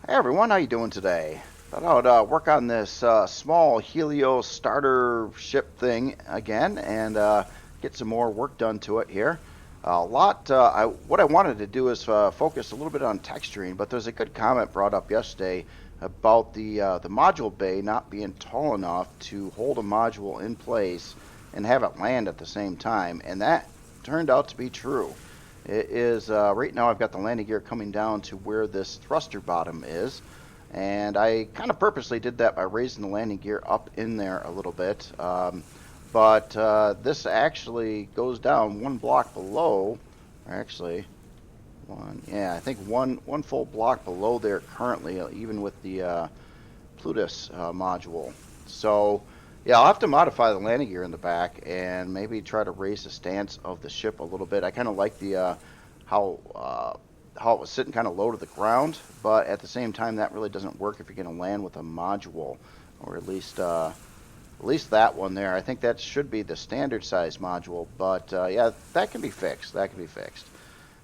Hey everyone, how you doing today? Thought I would work on this small Helio starter ship thing again and get some more work done to it here. What I wanted to do is focus a little bit on texturing, but there's a good comment brought up yesterday about the module bay not being tall enough to hold a module in place and have it land at the same time, and that turned out to be true. It is right now I've got the landing gear coming down to where this thruster bottom is, and I kind of purposely did that by raising the landing gear up in there a little bit. But this actually goes down one block below, or actually I think one full block below there currently, even with the Plutus module. So yeah, I'll have to modify the landing gear in the back and maybe try to raise the stance of the ship a little bit. I kind of like the how it was sitting kind of low to the ground, but at the same time that really doesn't work if you're going to land with a module, or at least that one there. I think that should be the standard size module, but yeah, that can be fixed. That can be fixed.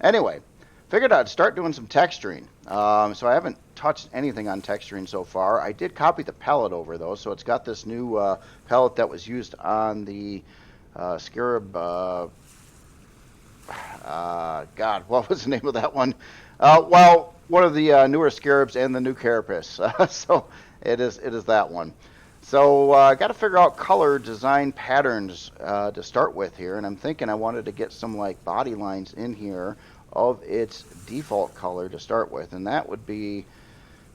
Anyway, figured I'd start doing some texturing. So I haven't touched anything on texturing so far. I did copy the palette over though, so it's got this new palette that was used on the Scarab. God, what was the name of that one? Well, one of the newer Scarabs and the new Carapace. So it is that one. So I got to figure out color design patterns to start with here, and I'm thinking I wanted to get some like body lines in here of its default color to start with, and that would be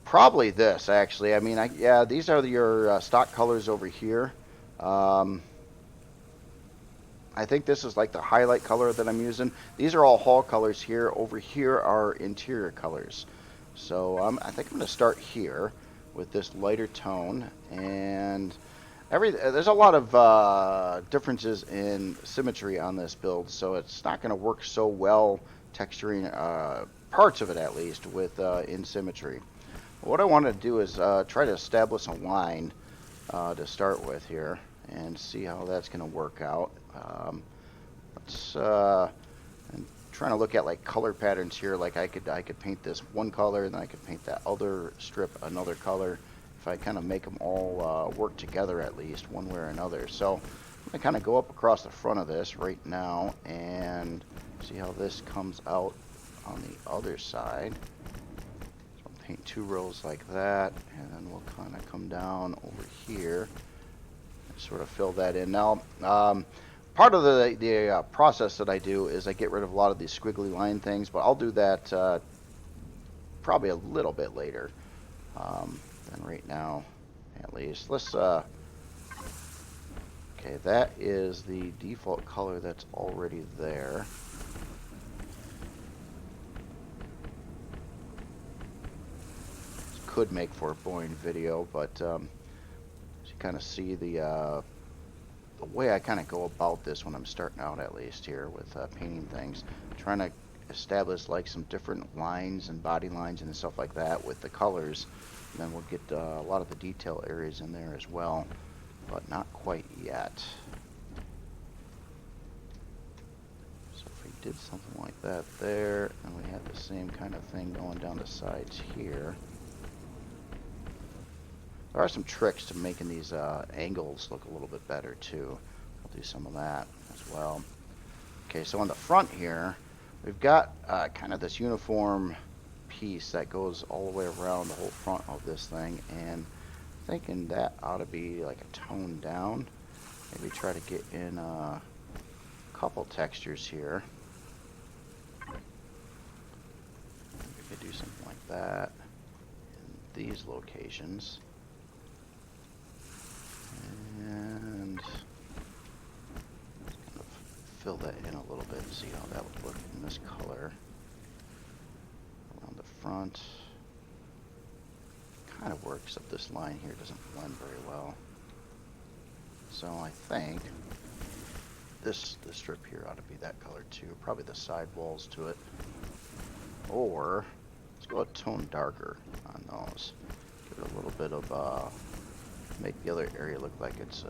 probably this actually. I mean, yeah, these are your stock colors over here. I think this is like the highlight color that I'm using. These are all hull colors here. Over here are interior colors. So I think I'm going to start here with this lighter tone, and there's a lot of differences in symmetry on this build, so it's not going to work so well texturing parts of it, at least, with in symmetry. What I want to do is try to establish a line to start with here and see how that's going to work out. I'm trying to look at like color patterns here. Like I could paint this one color, and then I could paint that other strip another color. If I kind of make them all work together at least one way or another. So I'm going to kind of go up across the front of this right now and see how this comes out on the other side. So I'll paint two rows like that, and then we'll kind of come down over here and sort of fill that in. Now, part of the process that I do is I get rid of a lot of these squiggly line things, but I'll do that probably a little bit later than right now, at least. Let's okay, that is the default color that's already there. This could make for a boring video, but you kind of see the way I kind of go about this when I'm starting out, at least here with painting things, trying to establish like some different lines and body lines and stuff like that with the colors, and then we'll get a lot of the detail areas in there as well, but not quite yet. So if we did something like that there, and we had the same kind of thing going down the sides here. There are some tricks to making these angles look a little bit better too. I'll do some of that as well. Okay, so on the front here, we've got kind of this uniform piece that goes all the way around the whole front of this thing, and I'm thinking that ought to be like a tone down. Maybe try to get in a couple textures here. We could do something like that in these locations. And kind of fill that in a little bit and see how that would look in this color. Around the front. Kind of works, except this line here doesn't blend very well. So I think this strip here ought to be that color too. Probably the side walls to it. Or let's go a tone darker on those. Give it a little bit of make the other area look like it's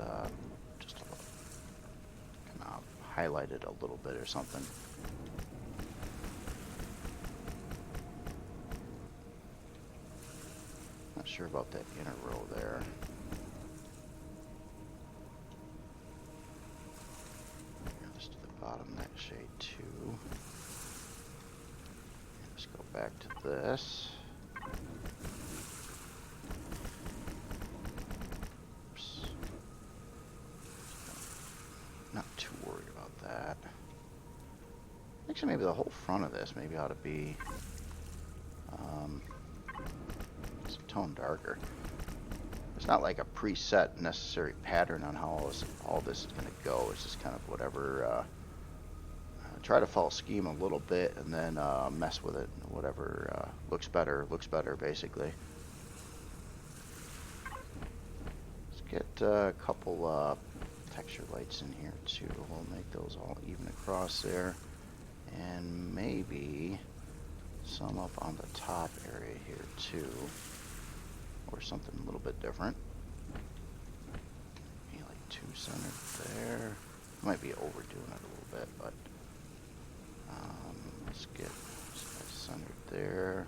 just a little kind of highlighted a little bit or something. sure about that inner row there. Just to the bottom, that shade too. Let's go back to this. Oops. Not too worried about that. Actually, maybe the whole front of this maybe ought to be some tone darker. It's not like a preset necessary pattern on how all this is going to go. It's just kind of whatever. Try to follow scheme a little bit and then mess with it. Whatever looks better, basically. Let's get a couple texture lights in here too. We'll make those all even across there. And maybe some up on the top area here too. Or something a little bit different. Maybe like 2 centered there. Might be overdoing it a little bit, but let's get centered there.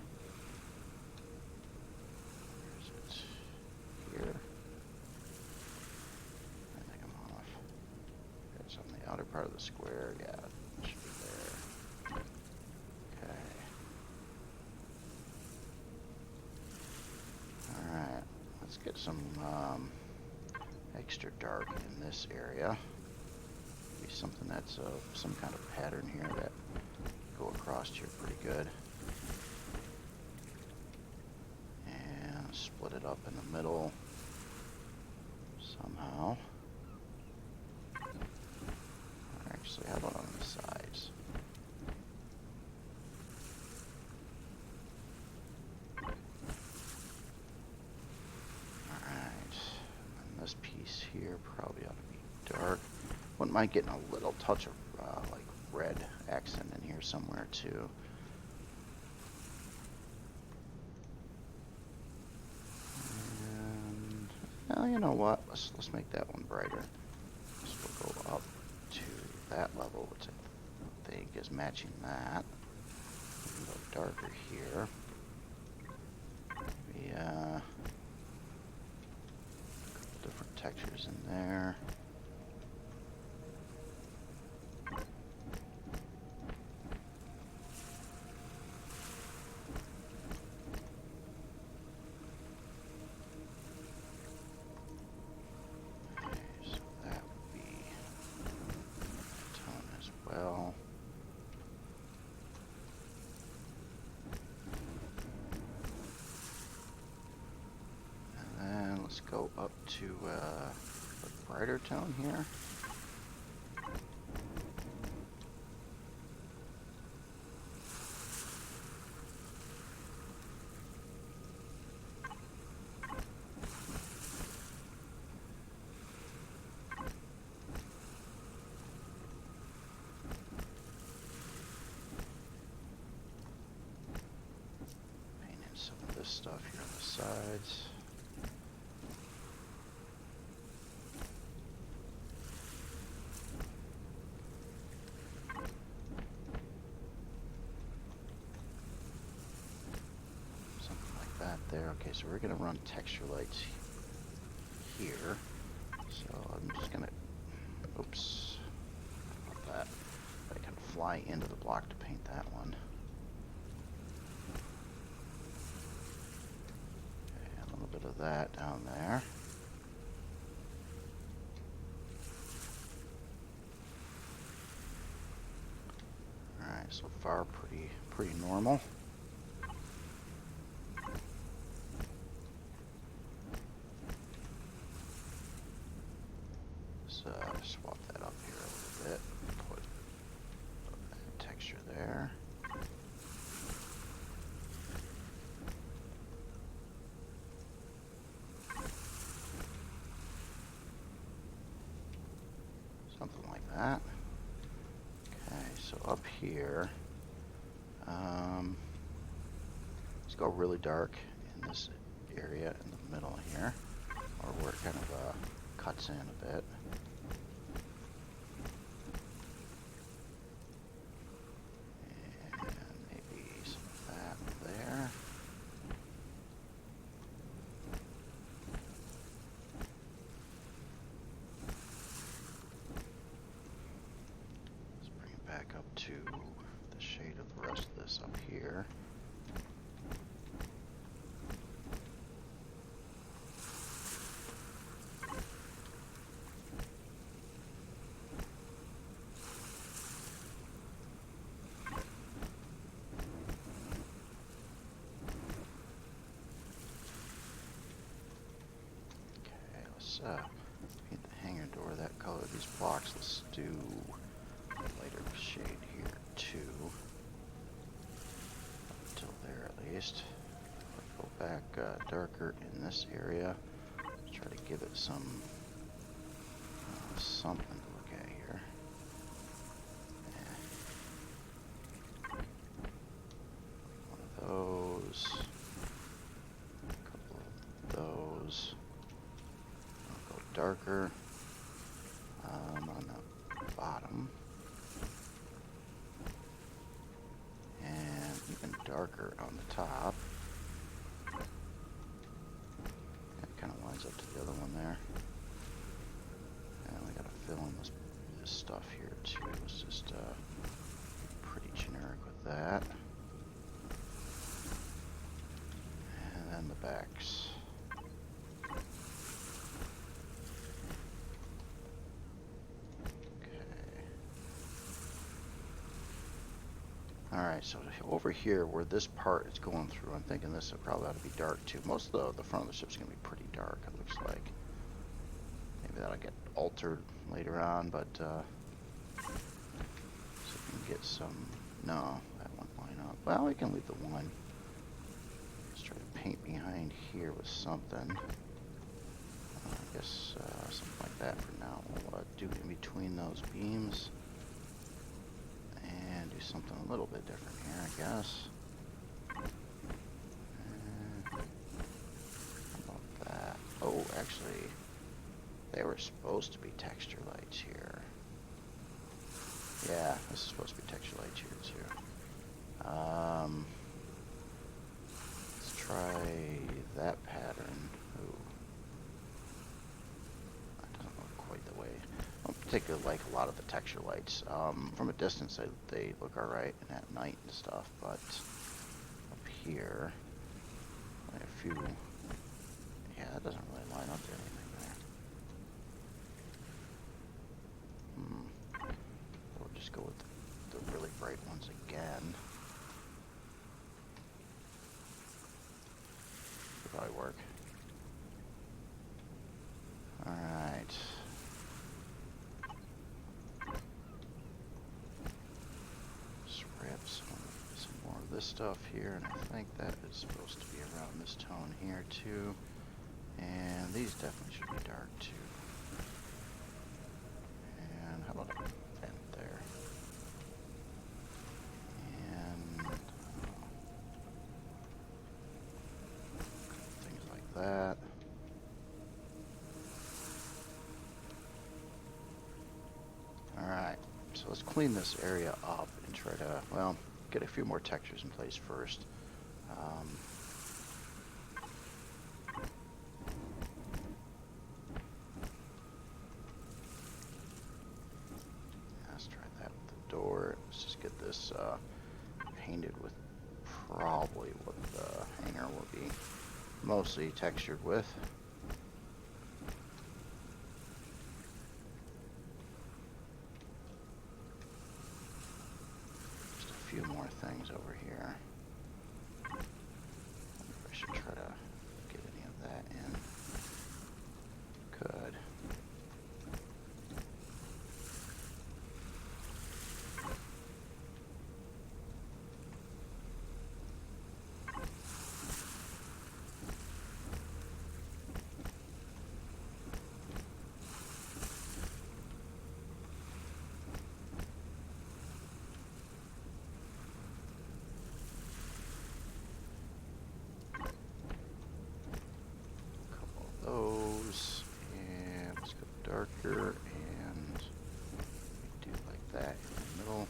Where is it? Here. I think I'm off. It's on the outer part of the square. Yeah, it should be there. Okay. Alright, let's get some extra dark in this area. Maybe something that's some kind of pattern here that go across here pretty good. And split it up in the middle somehow. Actually, how about on the sides? This piece here probably ought to be dark. Wouldn't mind getting a little touch of like red accent in here somewhere too. And well, you know what? Let's make that one brighter. So we'll go up to that level, which I think is matching that. A little darker here. Maybe different textures in there. Okay, so that would be tone as well. And then let's go up to a brighter tone here. Paint in some of this stuff here on the sides. There. Okay, so we're gonna run texture lights here. So I'm just gonna, oops, about that. I can fly into the block to paint that one. Okay, a little bit of that down there. All right, so far pretty normal. Swap that up here a little bit. Put that texture there. Something like that. Okay, so up here, let's go really dark in this area in the middle here, or where it kind of cuts in a bit. to the shade of the rest of this up here. Paint the hangar door that color. These blocks, let's do a lighter shade here too. Until there at least. Go back darker in this area. Try to give it some something to look at here. One of those. A couple of those. Darker on the bottom and even darker on the top. That kind of lines up to the other one there. And we gotta fill in this stuff here too. Let's just be pretty generic with that. And then the backs. Alright, so over here where this part is going through, I'm thinking this probably ought to be dark too. Most of the front of the ship's going to be pretty dark, it looks like. Maybe that'll get altered later on, but so we can get some... No, that won't line up. Well, we can leave the one. Let's try to paint behind here with something. I guess something like that for now. We'll do in between those beams. Do something a little bit different here, I guess. How about that? Oh, actually, they were supposed to be texture lights here. Yeah, this is supposed to be texture lights here too. Let's try that pattern. Ooh. That doesn't look quite the way. I particularly like a lot of the texture lights. From a distance, they look alright, and at night and stuff, but up here, a few, yeah, that doesn't really line up to anything there. We'll just go with the really bright ones again. Should probably work. Alright. Some more of this stuff here, and I think that is supposed to be around this tone here too. And these definitely should be dark too. And how about a vent there? And things like that. Alright, so let's clean this area up and try to, well, get a few more textures in place first. Let's try that with the door. Let's just get this painted with probably what the hangar will be mostly textured with. Few more things over here. I wonder if I should try to get any of that in. Could. Darker and do like that in the middle,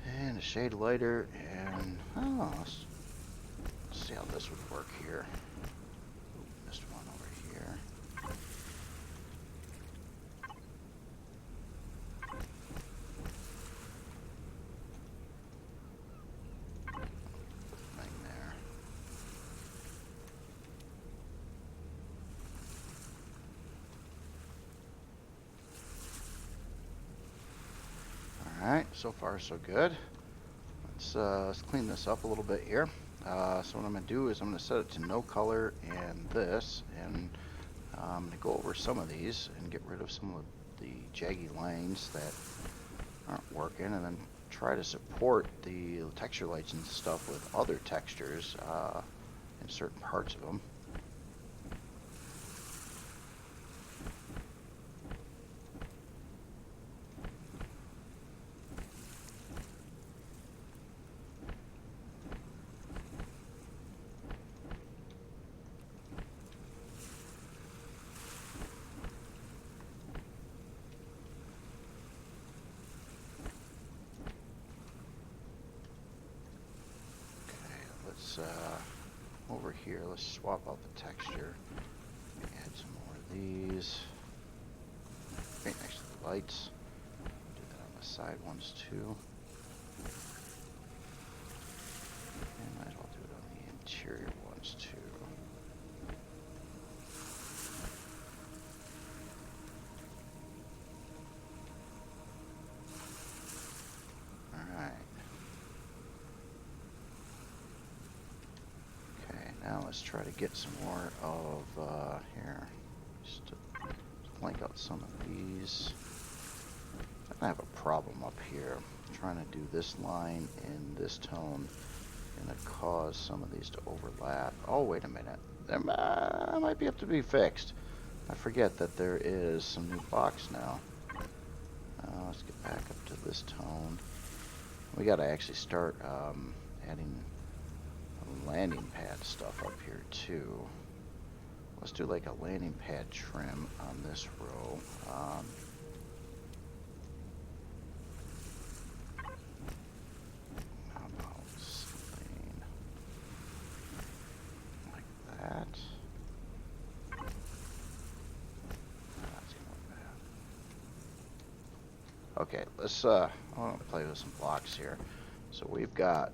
and a shade lighter, and let's see how this would work here. Ooh, missed one over here. Alright, so far so good. Let's clean this up a little bit here. So what I'm going to do is I'm going to set it to no color and this, and I'm going to go over some of these and get rid of some of the jaggy lines that aren't working, and then try to support the texture lights and stuff with other textures in certain parts of them. Over here, let's swap out the texture. Add some more of these. Right next to the lights. Do that on the side ones too. And might as well do it on the interior ones too. Now let's try to get some more of, here, just to blank out some of these. I have a problem up here. I'm trying to do this line in this tone, and it cause some of these to overlap. Oh, wait a minute. That might be able to be fixed. I forget that there is some new blocks now. Let's get back up to this tone. We gotta actually start adding landing pad stuff up here too. Let's do like a landing pad trim on this row. How about something like that? That's gonna look bad. Okay, let's I want to play with some blocks here. So we've got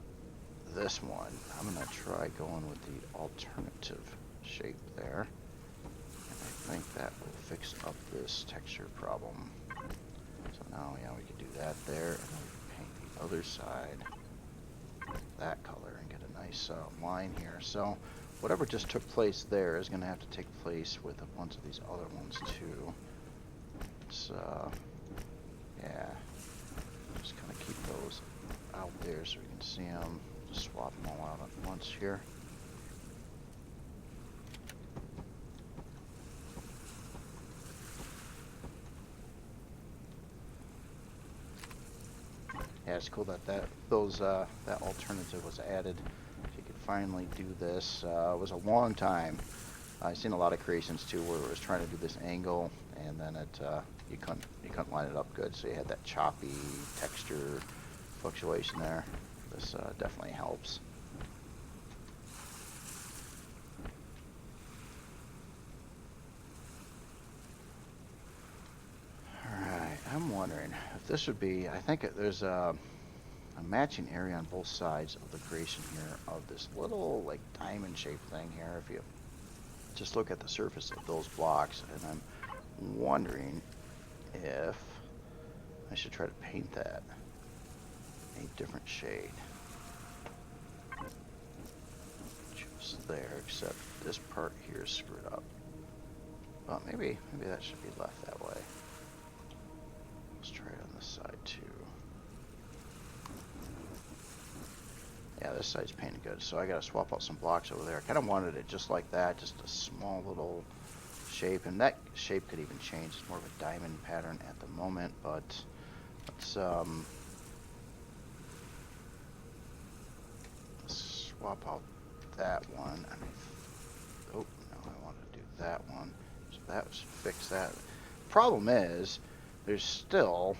this one. I'm going to try going with the alternative shape there. And I think that will fix up this texture problem. So now, yeah, we can do that there, and then we can paint the other side that color and get a nice line here. So whatever just took place there is going to have to take place with a bunch of these other ones too. It's, yeah, just kind of keep those out there so we can see them. Swap them all out at once here. Yeah, it's cool that that alternative was added. If you could finally do this, it was a long time. I've seen a lot of creations too where it was trying to do this angle, and then it you couldn't line it up good, so you had that choppy texture fluctuation there. This definitely helps. Alright, I'm wondering if this would be, I think there's a matching area on both sides of the creation here of this little like diamond shaped thing here. If you just look at the surface of those blocks, and I'm wondering if I should try to paint that a different shade. Just there, except this part here is screwed up. Well, maybe that should be left that way. Let's try it on this side too. Yeah, this side's painted good, so I gotta swap out some blocks over there. I kind of wanted it just like that, just a small little shape, and that shape could even change. It's more of a diamond pattern at the moment, but let's swap out that one. I mean, oh no, I want to do that one. So that was fix that. Problem is, there's still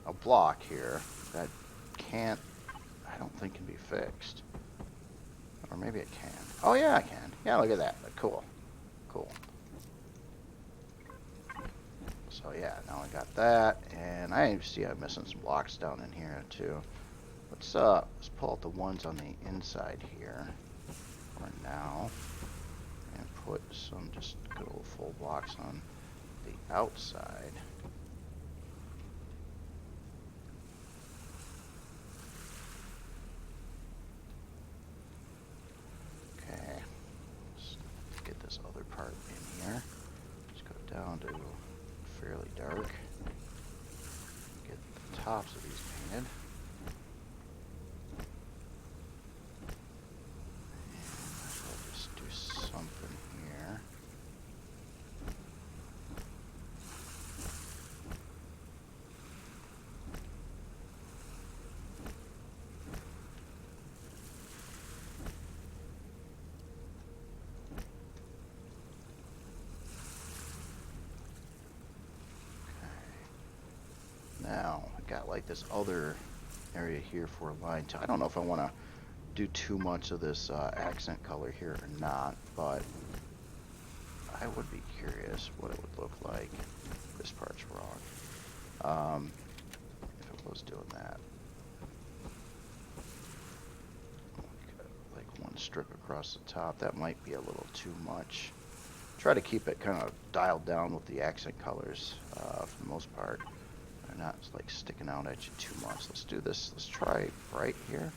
a block here that can't, I don't think can be fixed. Or maybe it can. Oh yeah, I can. Yeah, look at that. Cool. Cool. So yeah, now I got that, and I see I'm missing some blocks down in here too. Let's pull out the ones on the inside here for now, and put some just good old full blocks on the outside. down to fairly dark. Get the tops of these painted. And I'll just do something here. Now, I got like this other area here for a line. I don't know if I want to do too much of this accent color here or not, but I would be curious what it would look like. This part's wrong. If it was doing that. Like one strip across the top, that might be a little too much. Try to keep it kind of dialed down with the accent colors for the most part. They're not like sticking out at you too much. Let's do this. Let's try bright here.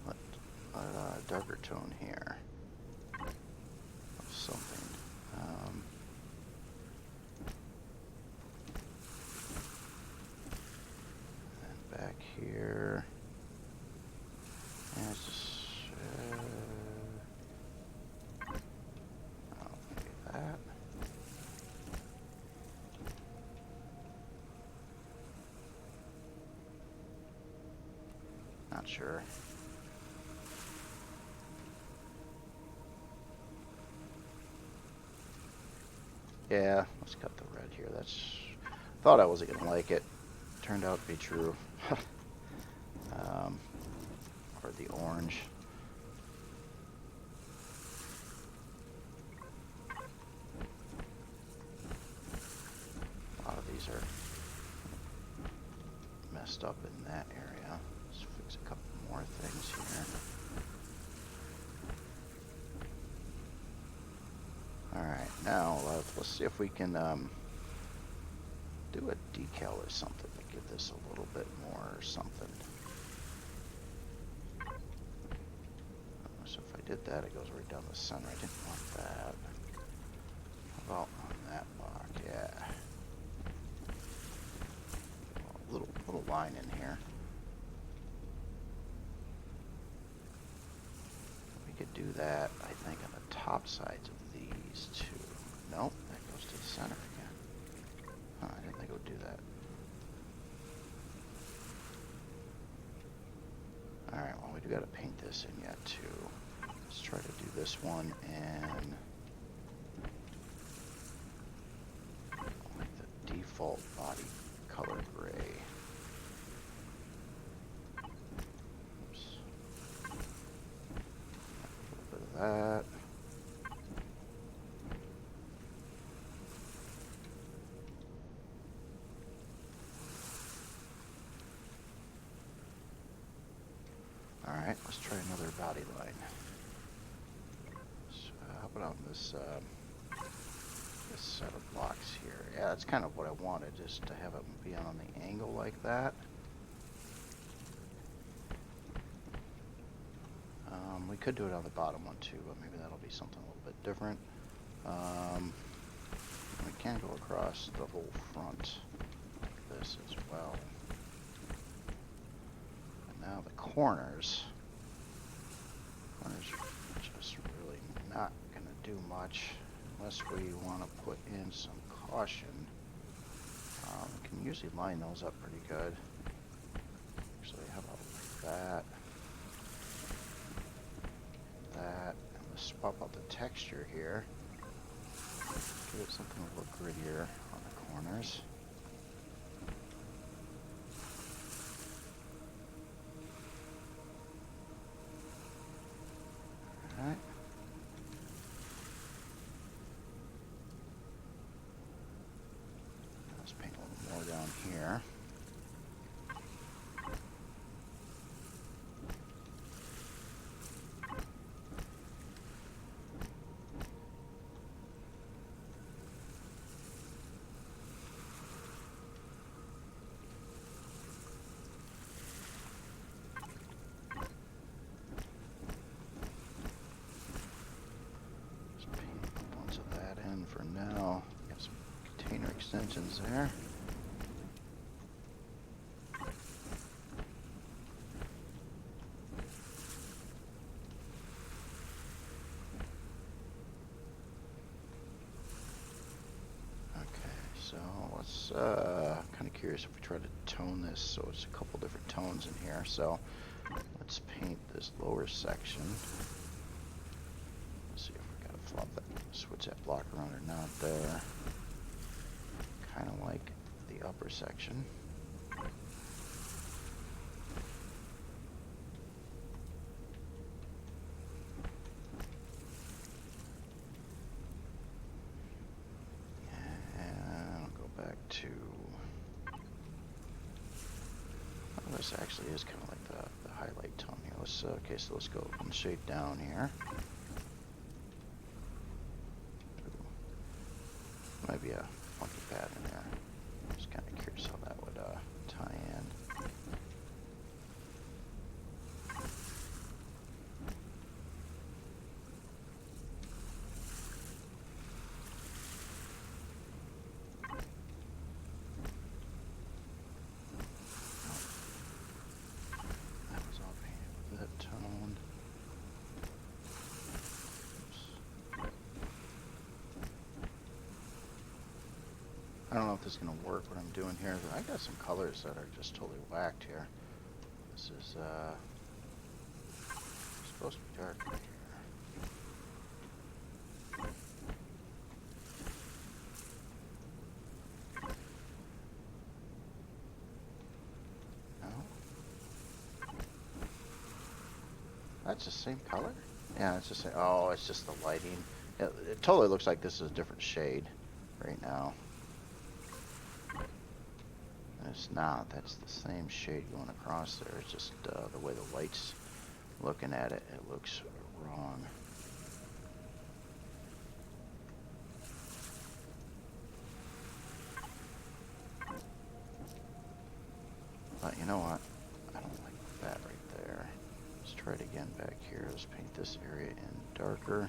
Let darker tone here. Something. And back here. And it's just. That. Not sure. Yeah, let's cut the red here. That's. Thought I wasn't gonna like it. Turned out to be true. Or the orange. A lot of these are messed up in that area. Let's fix a couple more things here. Alright, now let's see if we can do a decal or something to give this a little bit more or something. So if I did that, it goes right down the center. I didn't want that. How about on that block? Yeah. A little line in here. We could do that, I think, on the top sides of these two. Nope, that goes to the center again. Huh, I didn't think it would do that. Alright, well, we do got to paint this in yet, too. Let's try to do this one and like the default body color gray. Oops. A little bit of that. Alright, let's try another body line. So, how about on this this set of blocks here? Yeah, that's kind of what I wanted, just to have it be on the angle like that. We could do it on the bottom one too, but maybe that'll be something a little bit different. We can go across the whole front like this as well. Now the corners are just really not going to do much unless we want to put in some caution. We can usually line those up pretty good. Actually, how about like that? That. And let's swap out the texture here. Give it something to look grittier on the corners. Alright. Let's paint a little more down here. And for now, got some container extensions there. So let's, kind of curious if we try to tone this so it's a couple different tones in here. So let's paint this lower section. Let's see if we gotta flop that, switch that block around or not there. Kind of like the upper section. This actually is kind of like the highlight tone here. Let's okay, so let's go one shade down here. Ooh. Might be a funky pattern there. Just kind of curious how that would tie in. I don't know if this is going to work, what I'm doing here, but I got some colors that are just totally whacked here. This is supposed to be dark right here. No? That's the same color? Yeah, it's just, oh, it's just the lighting. It totally looks like this is a different shade right now. It's not. That's the same shade going across there. It's just the way the light's looking at it, it looks wrong. But you know what? I don't like that right there. Let's try it again back here. Let's paint this area in darker.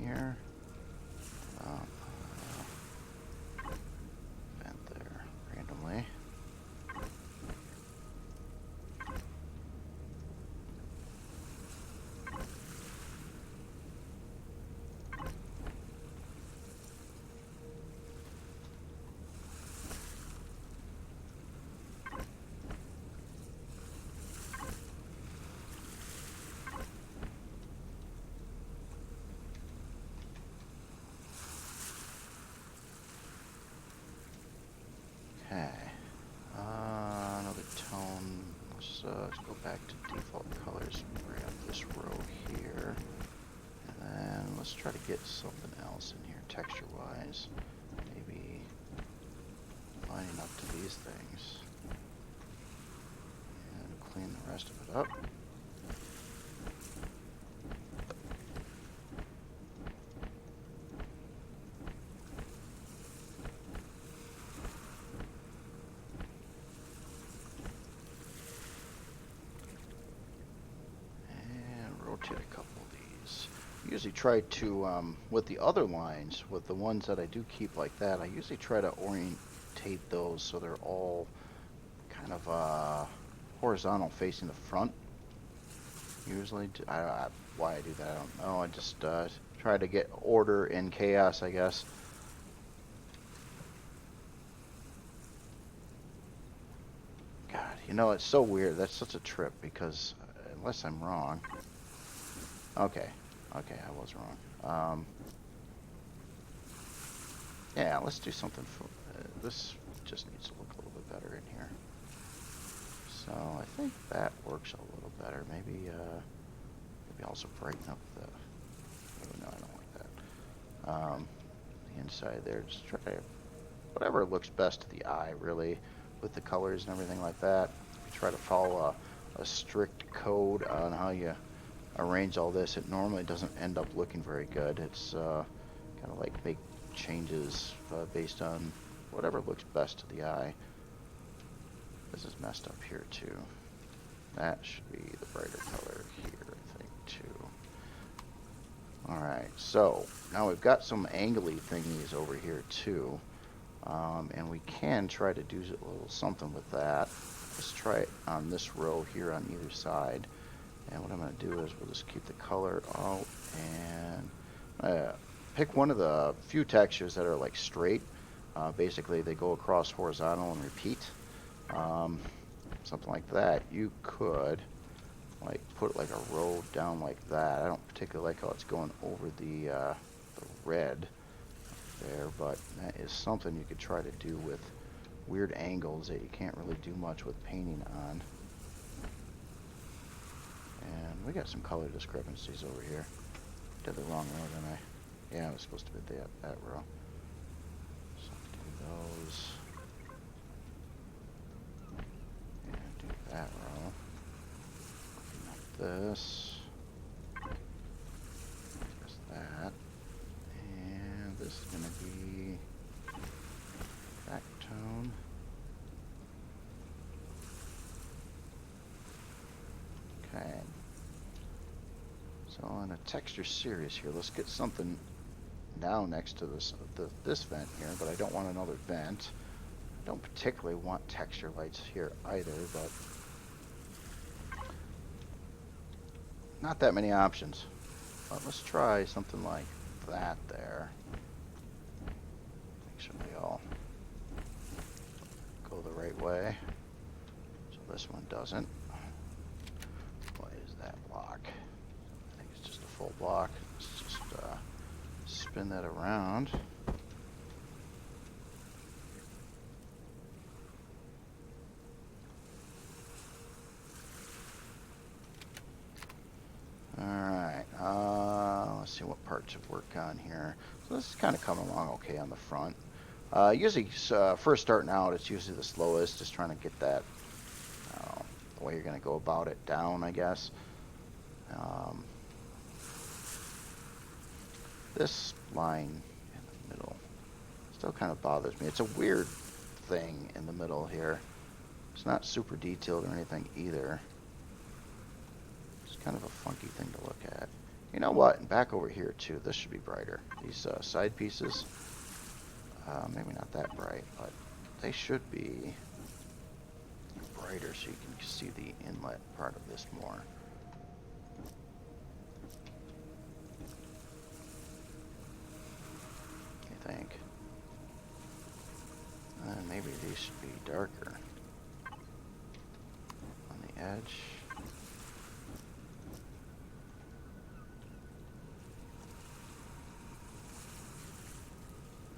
Here, vent there randomly. Okay, another tone. Let's go back to default colors, grab this row here, and then let's try to get something else in here texture-wise. Maybe lining up to these things, and clean the rest of it up. A couple of these. I usually try to, with the other lines, with the ones that I do keep like that, I usually try to orientate those so they're all kind of horizontal facing the front. Usually, why I do that, I don't know. I just try to get order in chaos, I guess. God, you know, it's so weird. That's such a trip because, unless I'm wrong. Okay, I was wrong. Yeah, let's do something for, this just needs to look a little bit better in here. So I think that works a little better. Maybe also brighten up the, oh, no, I don't like that. The inside there, just try to, whatever looks best to the eye, really, with the colors and everything like that. If you try to follow a strict code on how you arrange all this, it normally doesn't end up looking very good. It's kind of like make changes based on whatever looks best to the eye. This is messed up here too. That should be the brighter color here, I think, too. Alright, so now we've got some angly thingies over here too. And we can try to do a little something with that. Let's try it on this row here on either side. And what I'm going to do is we'll just keep the color out and pick one of the few textures that are like straight. Basically, they go across horizontal and repeat. Something like that. You could like put like a row down like that. I don't particularly like how it's going over the red there, but that is something you could try to do with weird angles that you can't really do much with painting on. And we got some color discrepancies over here. Did the wrong row, didn't I? Yeah, I was supposed to be that row. So do those. And do that row. Like this. Just that. And this is going to be back tone. Okay. So on a texture series here, let's get something down next to this vent here, but I don't want another vent. I don't particularly want texture lights here either, but not that many options. But let's try something like that there. Make sure they all go the right way. So this one doesn't. What is that block? I think it's just a full block. Let's just spin that around. Alright, let's see what parts to work on here. So this is kind of coming along okay on the front. Usually, first starting out, it's usually the slowest, just trying to get that, the way you're going to go about it down, I guess. This line in the middle still kind of bothers me. It's a weird thing in the middle here. It's not super detailed or anything either. It's kind of a funky thing to look at. You know what? And back over here too, this should be brighter. These side pieces, maybe not that bright, but they should be brighter so you can see the inlet part of this more. I think. Maybe these should be darker on the edge.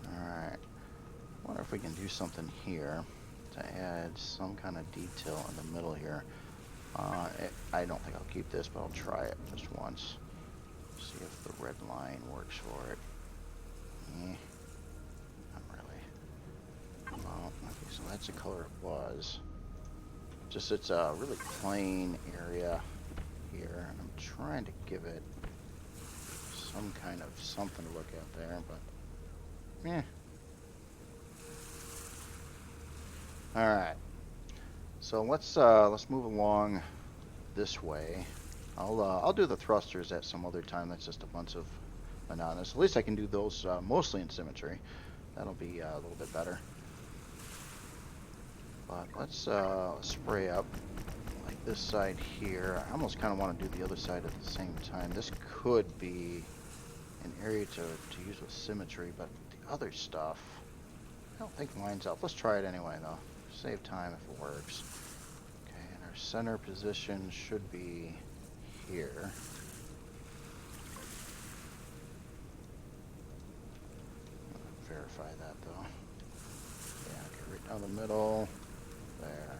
Alright. Wonder if we can do something here to add some kind of detail in the middle here. I don't think I'll keep this, but I'll try it just once. See if the red line works for it. Not really. Well, okay, so that's the color it was. Just it's a really plain area here, and I'm trying to give it some kind of something to look at there, but Alright. So let's move along this way. I'll do the thrusters at some other time. That's just a bunch of monotonous. At least I can do those mostly in symmetry. That'll be a little bit better. But let's spray up like this side here. I almost kind of want to do the other side at the same time. This could be an area to use with symmetry, but the other stuff I don't think lines up. Let's try it anyway though. Save time if it works. Okay, and our center position should be here. Verify that though. Yeah, okay, right down the middle. There.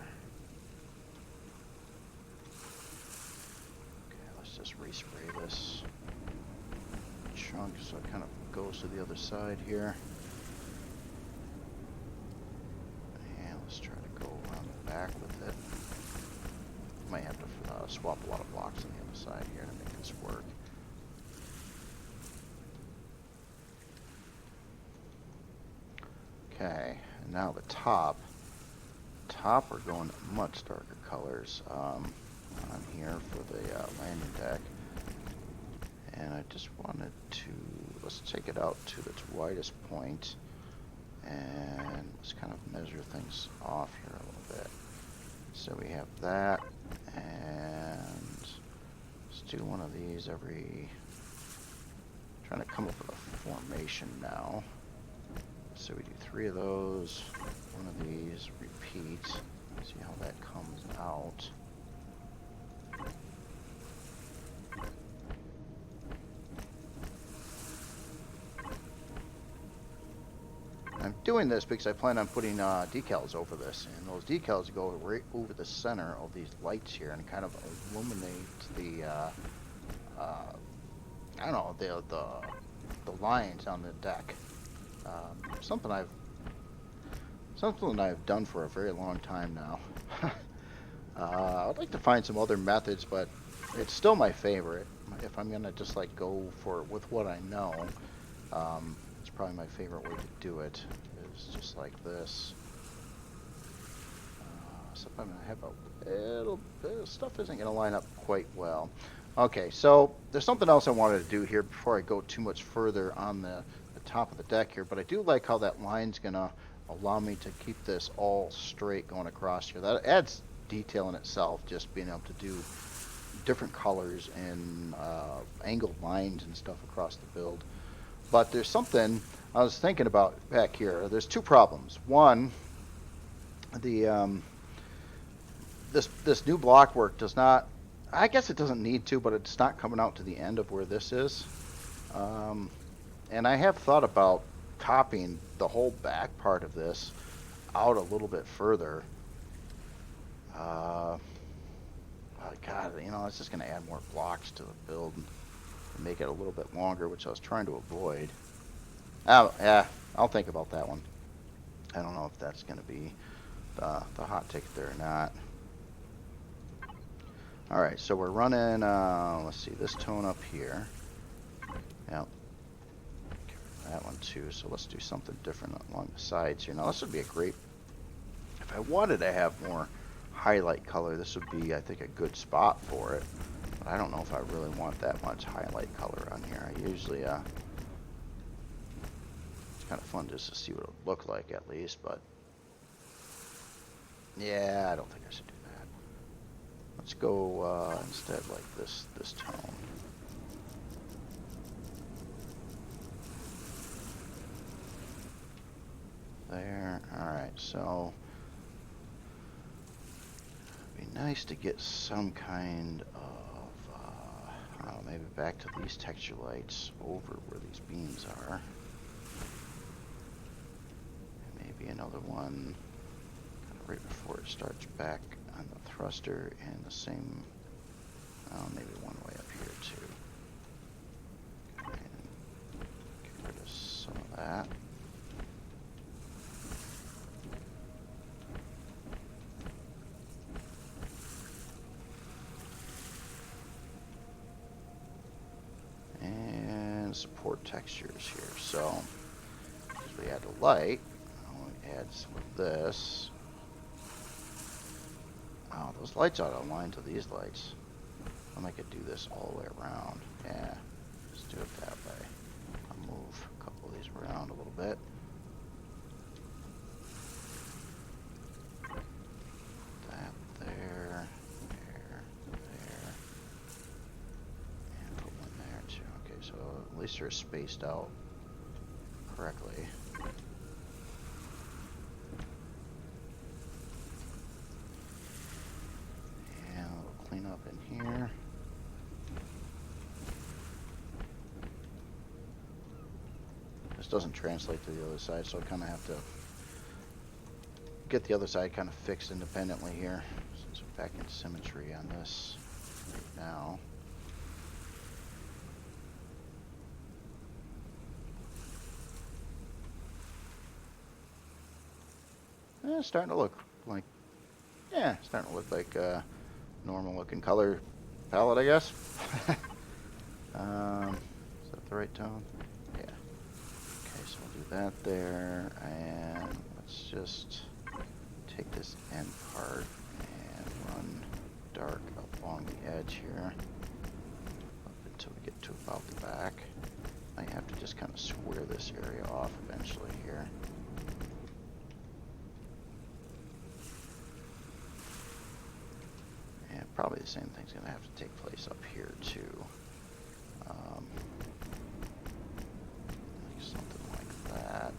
Okay, let's just respray this chunk so it kind of goes to the other side here. swap a lot of blocks on the other side here to make this work. Okay, and now the top. We're going much darker colors on here for the landing deck. And I just wanted to, let's take it out to its widest point, and let's kind of measure things off here a little bit. So we have that, and let's do one of these every, trying to come up with a formation now. So we do 3 of those, 1 of these, repeat, see how that comes out. I'm doing this because I plan on putting decals over this, and those decals go right over the center of these lights here and kind of illuminate the, I don't know, the lines on the deck. Something I've done for a very long time now. I'd like to find some other methods, but it's still my favorite. If I'm gonna just like go for with what I know, it's probably my favorite way to do it. Is just like this. So I'm gonna have a little bit of stuff isn't gonna line up quite well. Okay, so there's something else I wanted to do here before I go too much further on the top of the deck here, but I do like how that line's gonna allow me to keep this all straight going across here. That adds detail in itself, just being able to do different colors and angled lines and stuff across the build. But there's something I was thinking about back here. There's 2 problems. One, the this new block work does not, I guess it doesn't need to, but it's not coming out to the end of where this is. And I have thought about copying the whole back part of this out a little bit further. Oh God, you know, it's just going to add more blocks to the build and make it a little bit longer, which I was trying to avoid. Oh, yeah, I'll think about that one. I don't know if that's going to be the hot ticket there or not. Alright, so we're running, let's see, this tone up here. Yep. That one too, so let's do something different along the sides here. Now this would be a great, if I wanted to have more highlight color, this would be, I think, a good spot for it. But I don't know if I really want that much highlight color on here. I usually, it's kind of fun just to see what it would look like at least, but yeah, I don't think I should do that. Let's go instead like this tone. There. Alright, so it'd be nice to get some kind of, I don't know, maybe back to these texture lights over where these beams are. And maybe another one kind of right before it starts back on the thruster, and the same, maybe one way up here too. And get rid of some of that. Support textures here. So as we add the light, I'll add some of this. Oh, those lights ought to align to these lights. I could do this all the way around. Yeah, just do it that way. I'll move a couple of these around a little bit. That there. So at least they're spaced out correctly. And a little cleanup in here. This doesn't translate to the other side, so I kind of have to get the other side kind of fixed independently here. Since we're back in symmetry on this right now. It's starting to look like, yeah, it's starting to look like normal looking color palette, I guess. Is that the right tone? Yeah. Okay, so we'll do that there, and let's just take this end part and run dark up along the edge here, up until we get to about the back. I have to just kind of square this area off eventually here. And probably the same thing's going to have to take place up here too. Like something like that.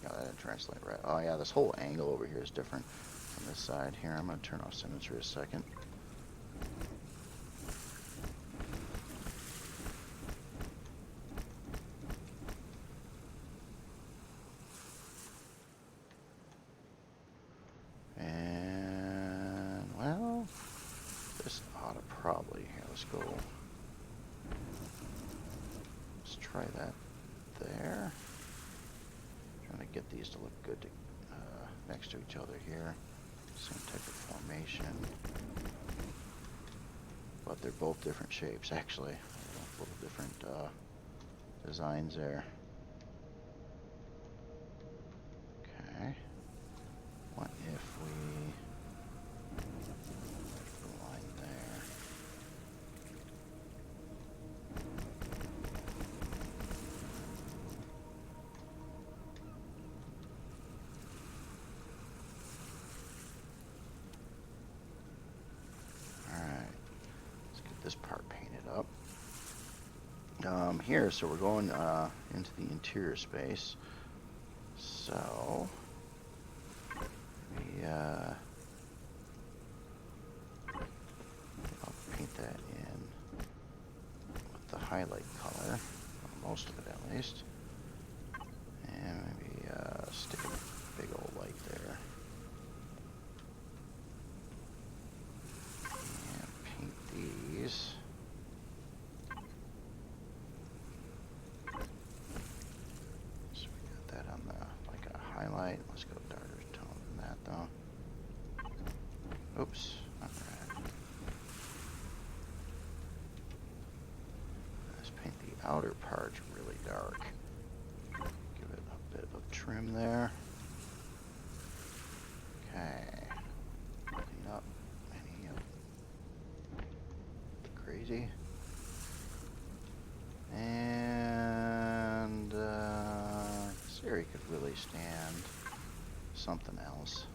Yeah, that didn't translate right. Oh yeah, this whole angle over here is different on this side here. I'm going to turn off symmetry a second. And, well, this ought to probably, here, let's go. Let's try that there. Trying to get these to look good next to each other here. Same type of formation. But they're both different shapes, actually. A little different designs there. Okay. What if we put a line there? Alright, let's get this part painted up. Here, so we're going into the interior space. So, I'll paint that in with the highlight color, or most of it at least. And maybe stick a big old light there. And paint these. So we got that on the, like a highlight. Let's go darker tone than that though. Oops, not right. Let's paint the outer part really dark. Give it a bit of trim there. Okay. Clean up any crazy. And this area could really stand something else.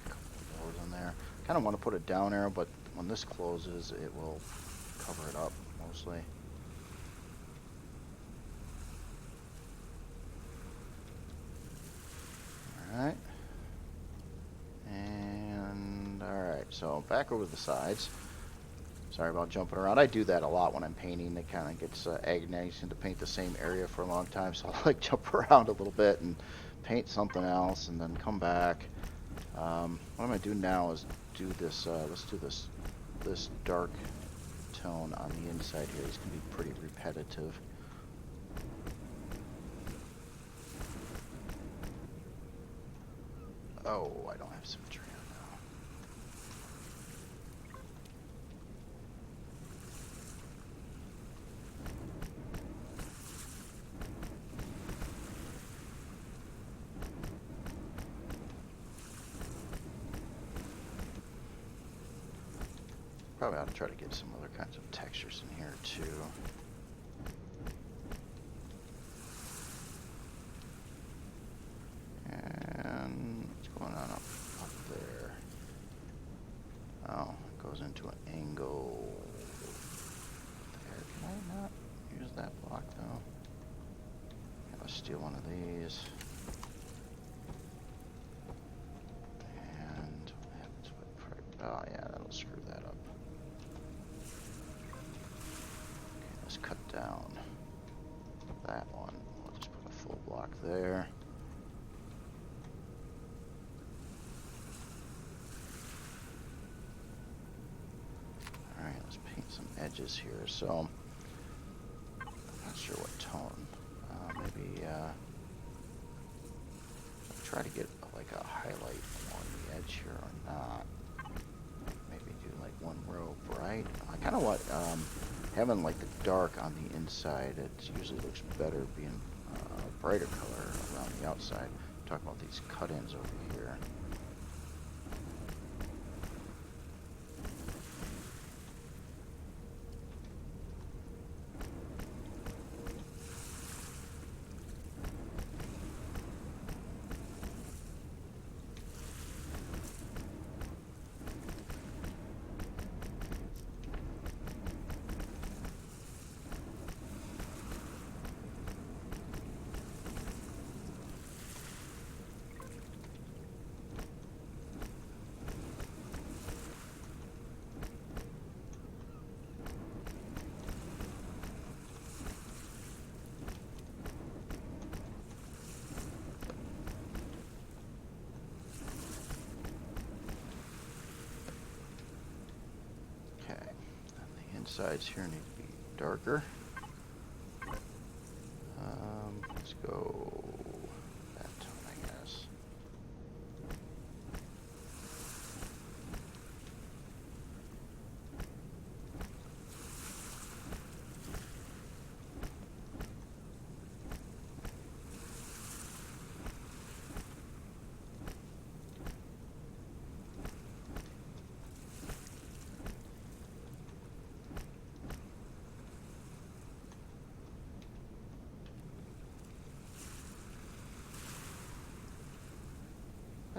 A couple of those in there. Kind of want to put a down arrow, but when this closes, it will cover it up mostly. Alright. And alright, so back over the sides. Sorry about jumping around. I do that a lot when I'm painting. It kind of gets agonizing to paint the same area for a long time, so I'll like jump around a little bit and paint something else and then come back. What I'm going to do now is do this, let's do this dark tone on the inside here. It's going to be pretty repetitive. Oh, I don't have symmetry on now. Probably ought to try to get some other kinds of textures in here too. And what's going on up there? Oh, it goes into an angle there. Can I not use that block though? I'll steal one of these. And what happens with, oh yeah, that'll screw that up. Okay, let's cut down that one. We'll just put a full block there. Alright, let's paint some edges here. So, I'm not sure what tone. Maybe try to get like a highlight along the edge here or not. Maybe do like one row bright. I kind of want having like the dark on the inside. It usually looks better being a brighter color around the outside. I'm talking about these cut-ins over here. Sides here need to be darker. Let's go that tone, I guess.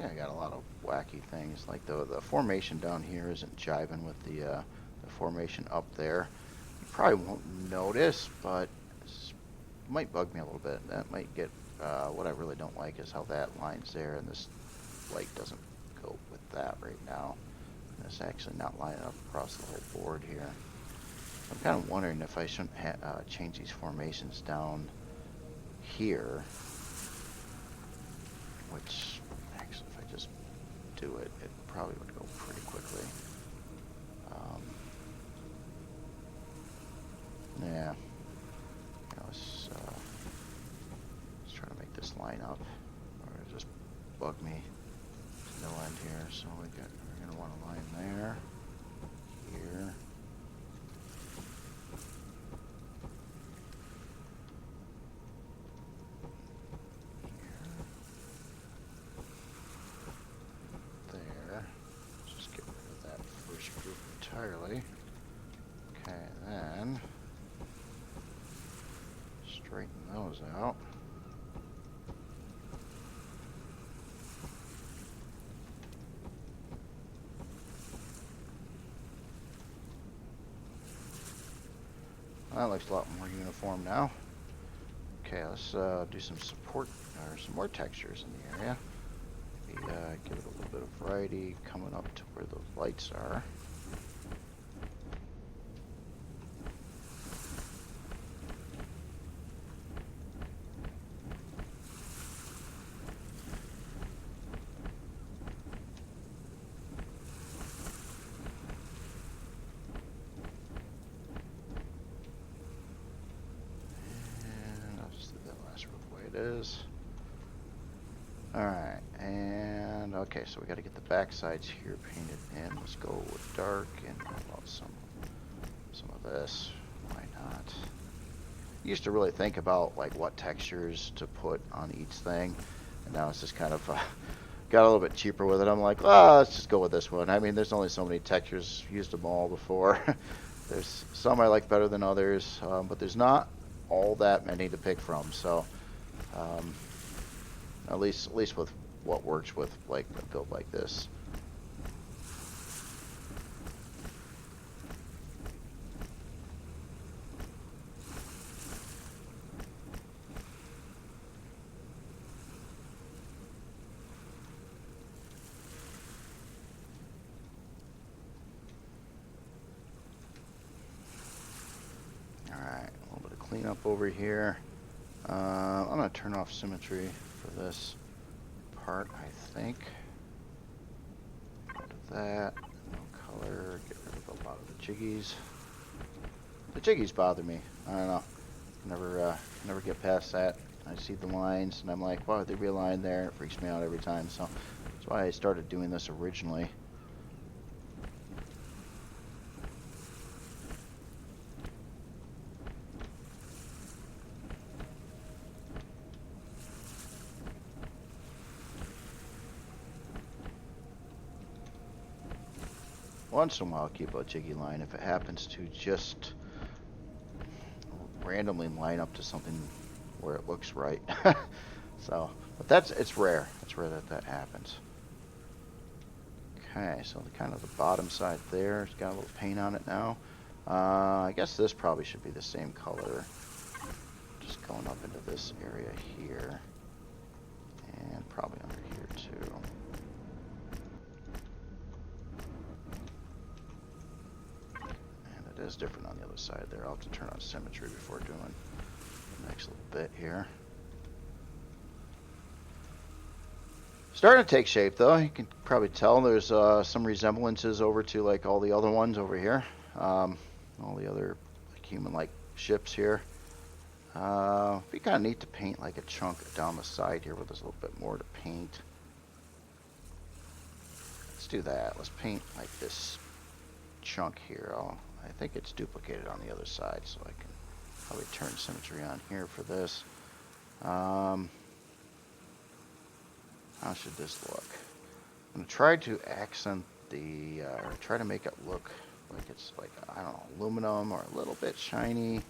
I got a lot of wacky things, like the formation down here isn't jiving with the formation up there. You probably won't notice, but this might bug me a little bit. That might get, what I really don't like is how that line's there, and this light doesn't go with that right now. And it's actually not lining up across the whole board here. I'm kind of wondering if I shouldn't change these formations down here, which actually, if I just do it, it probably would go pretty quickly. Yeah. Let's try to make this line up, or it just bug me to no end here. So we're going to want a line there, here. Entirely. Okay, then straighten those out. That looks a lot more uniform now. Okay, let's do some support or some more textures in the area. Maybe, give it a little bit of variety coming up to where those lights are. Is. Alright, and okay, so we got to get the back sides here painted in. Let's go with dark, and how about some of this? Why not? Used to really think about like what textures to put on each thing, and now it's just kind of got a little bit cheaper with it. I'm like, oh, let's just go with this one. I mean, there's only so many textures, used them all before. There's some I like better than others, but there's not all that many to pick from, so at least with what works with like a build like this. All right, a little bit of cleanup over here. I'm going to turn off symmetry for this part, I think. Go to that, no color, get rid of a lot of the jiggies. The jiggies bother me, I don't know. Never get past that. I see the lines, and I'm like, wow, there'd be a line there, and it freaks me out every time. So that's why I started doing this originally. Once in a while, I'll keep a jiggy line if it happens to just randomly line up to something where it looks right. So, but it's rare. It's rare that that happens. Okay, so the kind of the bottom side there, it's got a little paint on it now. I guess this probably should be the same color. Just going up into this area here, and probably under here too. And it is different on the other side there. I'll have to turn on symmetry before doing the next little bit here. Starting to take shape, though. You can probably tell there's some resemblances over to like all the other ones over here. All the other like human-like ships here. It'd be kind of neat to paint like a chunk down the side here where there's a little bit more to paint. Let's do that. Let's paint like this chunk here. I think it's duplicated on the other side, so I can probably turn symmetry on here for this. How should this look? I'm going to try to accent the, or try to make it look like it's like, I don't know, aluminum or a little bit shiny.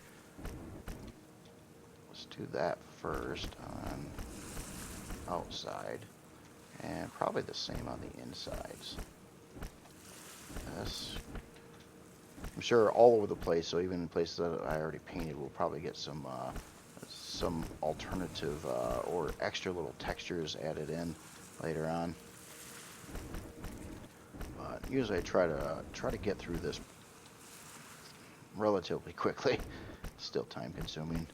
Let's do that first on outside, and probably the same on the insides. This, I'm sure all over the place, so even in places that I already painted, we'll probably get some alternative or extra little textures added in later on. But usually I try to get through this relatively quickly. Still time consuming.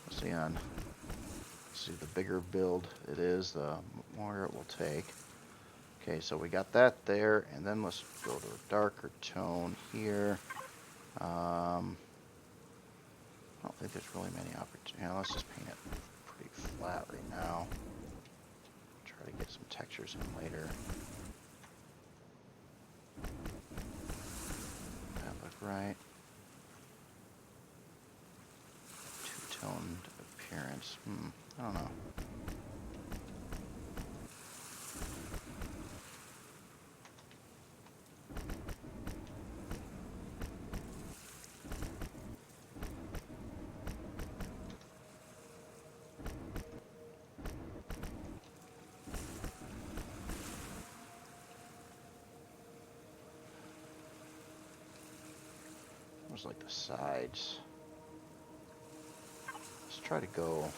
We'll see the bigger build it is, the more it will take. Okay, so we got that there, and then let's go to a darker tone here. I don't think there's really many opportunities. Yeah, let's just paint it pretty flat right now. Try to get some textures in later. That look right. Two-toned appearance. I don't know. Like the sides. Let's try to go.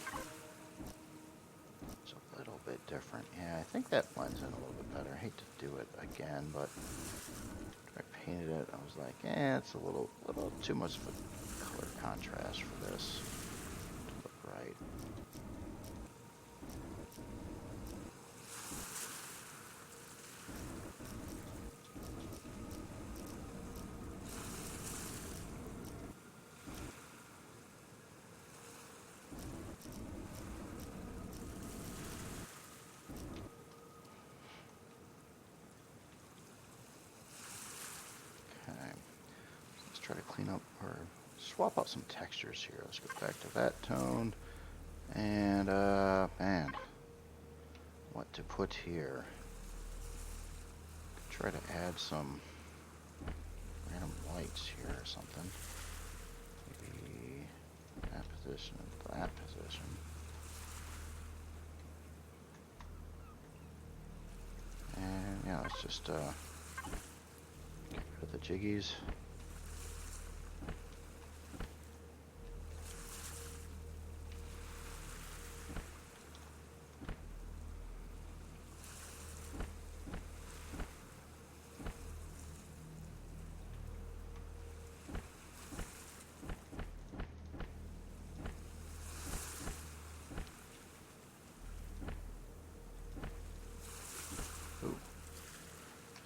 It's a little bit different. Yeah, I think that blends in a little bit better. I hate to do it again, but I painted it. I was like, it's a little too much of a color contrast for this to look right. Try to clean up or swap out some textures here. Let's go back to that tone. And, man, what to put here? Try to add some random lights here or something. Maybe that position and that position. And, yeah, let's just, get rid of the jiggies.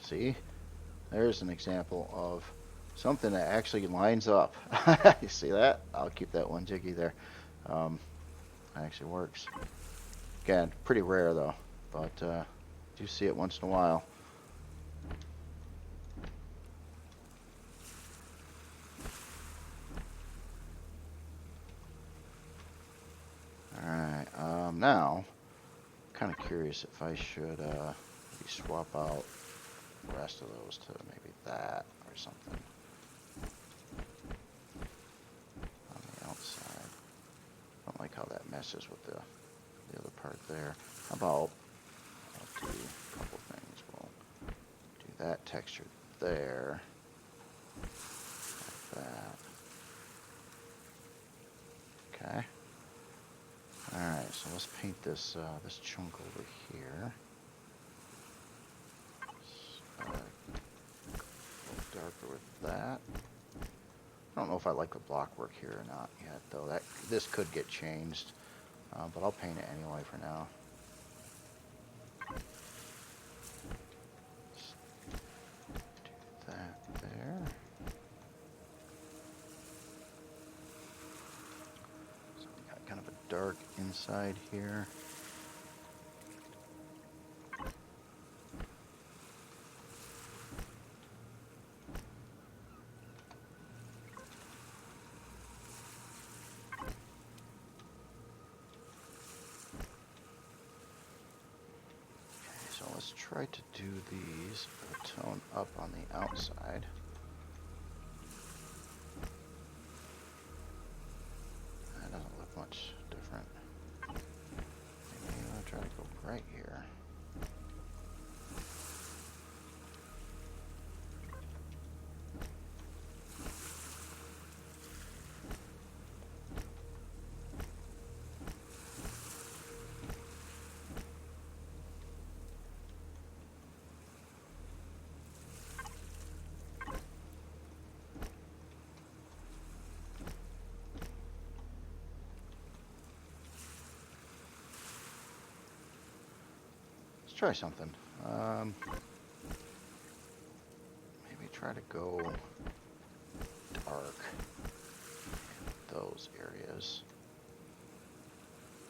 See, there's an example of something that actually lines up. You see that? I'll keep that one jiggy there. That actually works. Again, pretty rare though, but do see it once in a while. Alright, now, kind of curious if I should maybe swap out the rest of those to maybe that or something on the outside. I don't like how that messes with the other part there. How about, I'll do a couple things. We'll do that texture there, like that. Okay. Alright, so let's paint this this chunk over here. A little darker with that. I don't know if I like the block work here or not yet, though. This could get changed, but I'll paint it anyway for now. Just do that there. So we got kind of a dark inside here. So let's try to do these a tone up on the outside. That doesn't look much different. Maybe I'll try to go right here. Try something. Maybe try to go dark in those areas.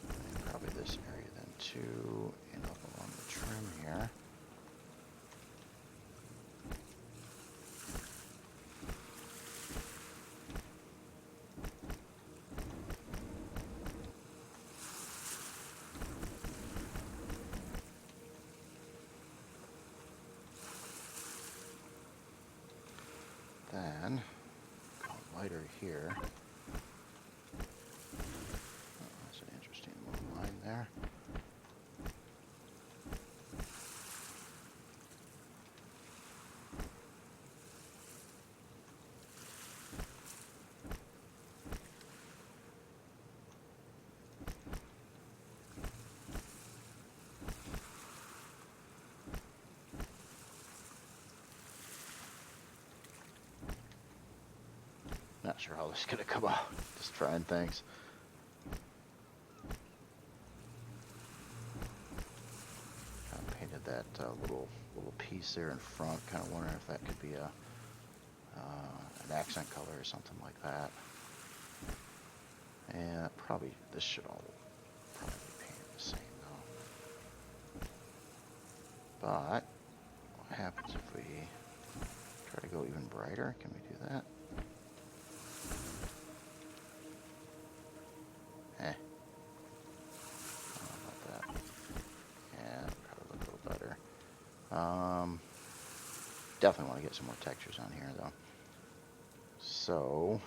And probably this area then too, and up along the trim here. Then, go lighter here. Oh, that's an interesting little line there. Not sure how this is gonna come out. Just trying things. Kind of painted that little piece there in front. Kind of wondering if that could be an accent color or something like that. And probably this should all probably be painted the same though. But what happens if we try to go even brighter? Can we do that? Definitely want to get some more textures on here though. So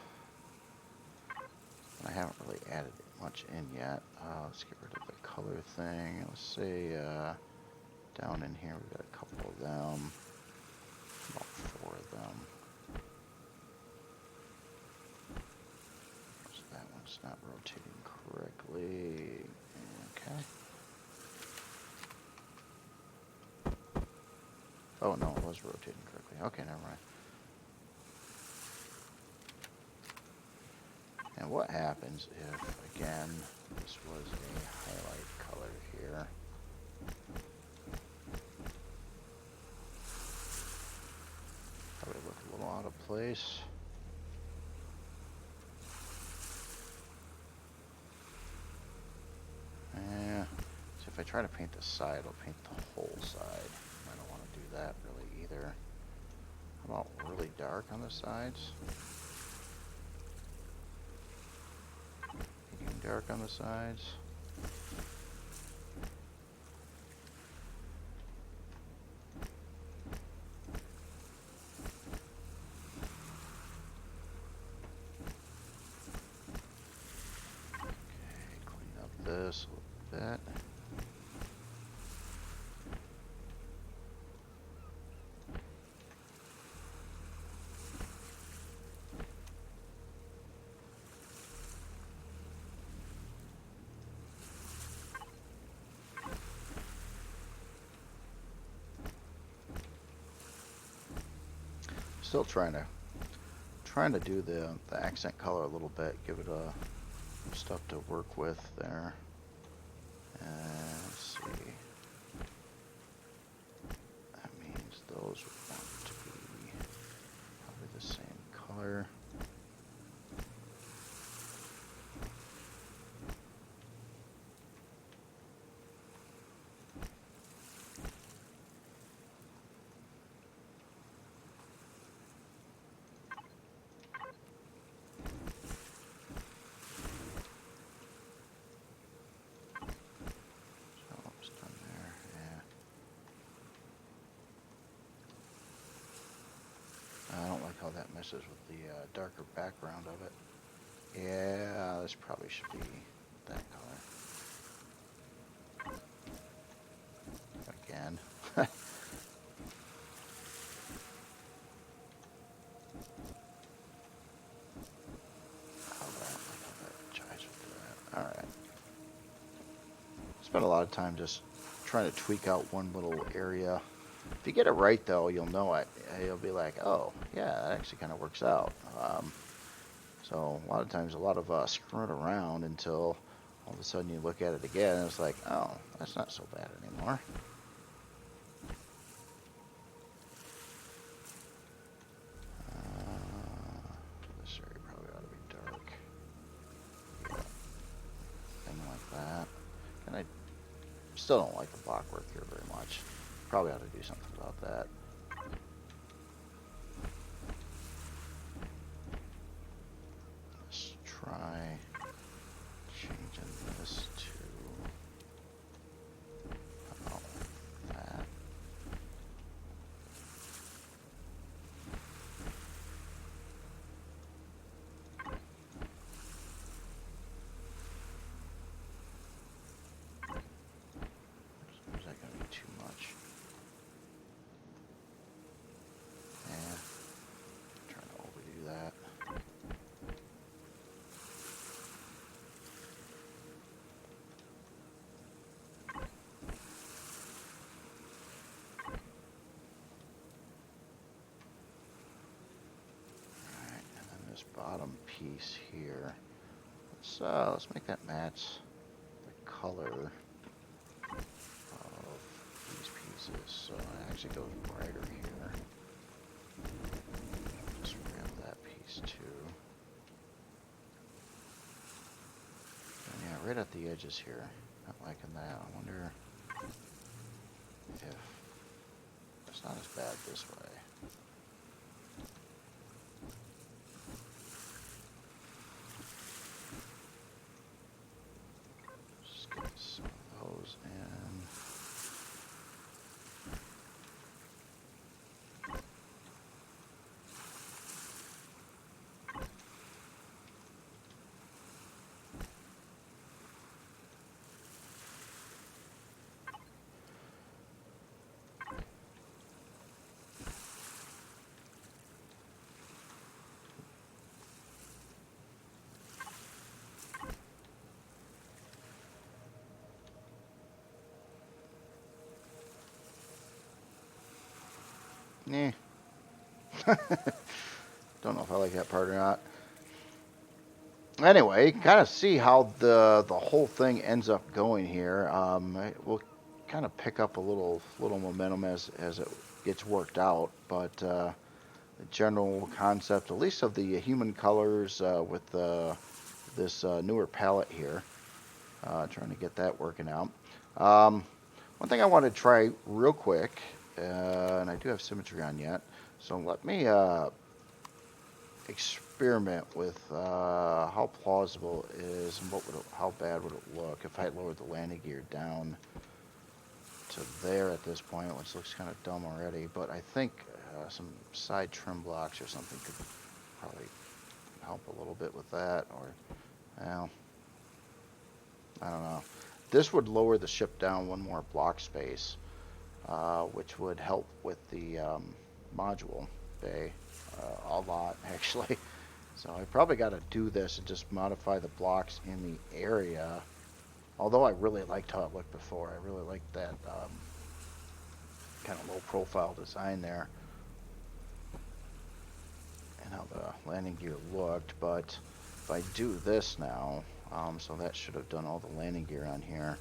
I haven't really added much in yet. Let's get rid of the color thing. Let's say down in here we've got a couple of them, about 4 of them. So that one's not rotating correctly. Okay. Oh no, it was rotating correctly. Okay, never mind. And what happens if, again, this was a highlight color here? Probably look a little out of place. place. Yeah. So if I try to paint the side, it'll paint the whole side. I don't want to do that really either. How about really dark on the sides? Medium dark on the sides. This a little bit. Still trying to do the accent color a little bit, give it stuff to work with there. Let's see. That means those would want to be probably the same color. How that messes with the darker background of it. Yeah, this probably should be that color. Again. How that jives with that. Alright. Spent a lot of time just trying to tweak out one little area. If you get it right, though, you'll know it. You'll be like, oh, yeah, that actually kind of works out. So a lot of times, a lot of screwing around until all of a sudden you look at it again, and it's like, oh, that's not so bad anymore. This area probably ought to be dark. Yeah, thing like that. And I still don't like the block work here very much. Probably ought to do something about that. Let's try changing this to about that. Is that going to be too much? Bottom piece here. Let's make that match the color of these pieces. So it actually goes brighter here. Just grab that piece too. And yeah, right at the edges here. Not liking that. I wonder if it's not as bad this way. Some of those in. Eh. Don't know if I like that part or not. Anyway, kind of see how the whole thing ends up going here. We'll kind of pick up a little momentum as it gets worked out, but general concept, at least of the human colors with this newer palette here. Trying to get that working out. One thing I want to try real quick, and I do have symmetry on yet, so let me experiment with how plausible it is and how bad would it look if I lowered the landing gear down to there at this point, which looks kind of dumb already, but I think some side trim blocks or something could probably help a little bit with that, or, well, I don't know. This would lower the ship down one more block space, which would help with the module bay a lot, actually. So I probably got to do this and just modify the blocks in the area. Although I really liked how it looked before. I really liked that kind of low profile design there and how the landing gear looked. But if I do this now, so that should have done all the landing gear on here.